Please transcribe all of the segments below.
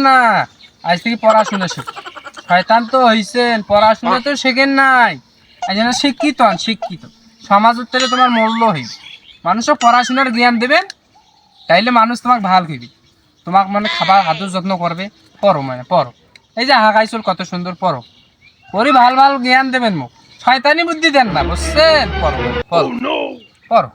না, আজ থেকে পড়াশোনা শেখ। শয়তান তো হইছেন, পড়াশোনা তো শেখেন নাই। আজ না শিক্ষিত হন, শিক্ষিত সমাজ উত্তরে তোমার মূল্য হইবে। মানুষও পড়াশোনার জ্ঞান দেবেন, তাইলে মানুষ তোমাকে ভাল করবে, তোমাকে মানে খাবার আদর যত্ন করবে। পড়ো মানে পড়ো, এই যে হাগাইছল কত সুন্দর, পড়ো, পড়ি ভাল ভাল জ্ঞান দেবেন মুখ, শয়তানি বুদ্ধি দেন না, বুঝছেন? পড়ো পড়ো পড়ো।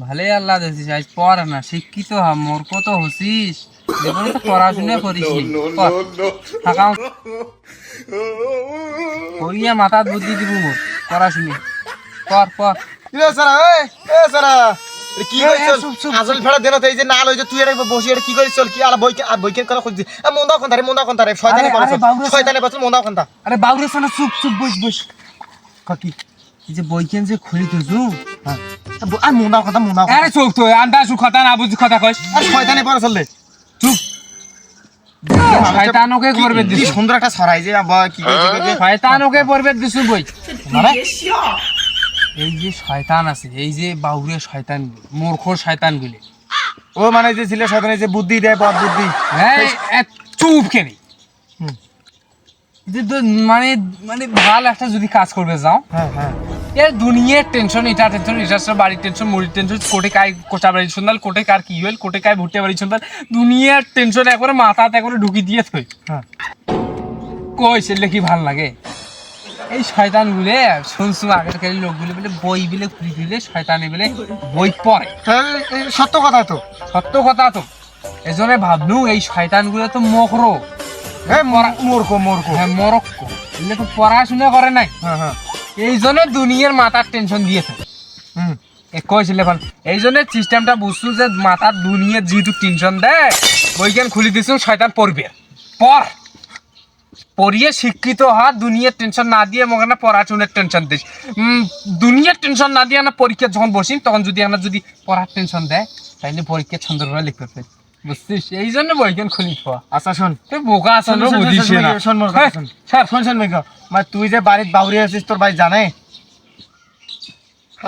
ভালোই আল্লাহ দিয়েছিস, আজ পড় না, শিক্ষিত হ, মূর্খ তো হসিস, জীবনে তো পড়াশোনা করিস পড়িয়া মাথার বুদ্ধি দিব মোর, পড়াশুনি পর পর। কি আসল ফেরা দেন এই যে না লই যে তুই এটা বসে এটা কি করিস চল কি আলা বইকে করা খুঁজছি মন্দা কোন তারে শয়তানি করে শয়তানি বসে মন্দা কোন তা আরে বাউরে সানা চুপ চুপ বস বস কাকি, এই যে বইকেন যে খুলি তুজু, হ্যাঁ আর মন্দা কোন আরে চুপ তো, আন্দাজ কথা না বুঝি কথা কইস, আর শয়তানি পড়ে চললে চুপ। শয়তানকে করবে কি দিছু, সুন্দর একটা ছড়াই যে আবা কি কইছে শয়তানকে করবে দিছু বই। মানে এই যে শয়তান আছে, এই যে বাউরে শয়তান, মূর্খ শয়তান গুলি, ও মানে যে ছিল শয়তানি যে বুদ্ধি দেয় বদ বুদ্ধি হ্যাঁ চুপ কেন, যে মানে মানে ভাল একটা যদি কাজ করবে যাও, হ্যাঁ হ্যাঁ এর দুনিয়ার টেনশন, এটা টেনশন, এটা বাড়ির টেনশন, মুড়ির টেনশন, কোটে কায় কোটা বাড়ি শুনদাল, কোটে কার কি হইল, কোটে কায় ভুট্টে বাড়ি শুনদাল, দুনিয়ার টেনশন একবারে মাথাতে একবারে ঢুকি দিয়ে থই। হ্যাঁ কই সেলে কি ভাল লাগে? এই শয়তান গুলে শুনছু আগের কালের লোকগুলো বলে বই বিলে খুলি দিলে শয়তানি বলে বই পড়ে, সত্য কথা তো সত্য কথা তো। এজন্য ভাবনু এই শয়তান গুলো তো মকরো, হ্যাঁ মূর্খ মূর্খ হ্যাঁ মরক্কো, এগুলো তো পড়াশোনা করে নাই, হ্যাঁ হ্যাঁ এই জন্য দুনিয়ার মাথার টেনশন দিয়েছে। কইছিলে ভাল, এই জন্য সিস্টেমটা বুঝছো যে মাথার দুনিয়ার যেহেতু টেনশন দেয়, বইখান খুলি দিছো, শয়তান পড়বে, পড়, পড়িয়ে শিক্ষিত হ, দুনিয়ার টেনশন না দিয়ে মনে না পড়াশোনার টেনশন দিস। দুনিয়ার টেনশন না দিয়ে না পরীক্ষা যখন বসি তখন যদি আমরা যদি পড়ার টেনশন দেয়, তাইলে পরীক্ষা সুন্দরভাবে লিখতে পারি, বুঝছিস? এই জন্য বইখান খুলি খাওয়া। আচ্ছা শোন তুই বোকা আছো না, বুঝিস না। শোন মোর কথা শোন শোন শোন মেঘ মানে তুই যে বাড়িতে বাউরি আছিস তোর ভাই জানে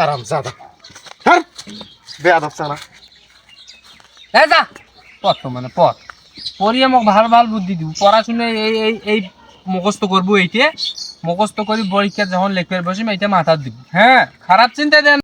আরাম জাদা হ্যাঁ বেয়াদব সালা এই যা পড় তো মানে পড়, পড়িয়ে মোক ভাল ভাল বুদ্ধি দিব, পড়াশোনা এই এই এই মুখস্থ করবো, এইটা মুখস্থ করি পরীক্ষা যখন লিখতে বসিম এইটা মাথা দিব। হ্যাঁ খারাপ চিন্তা দেন।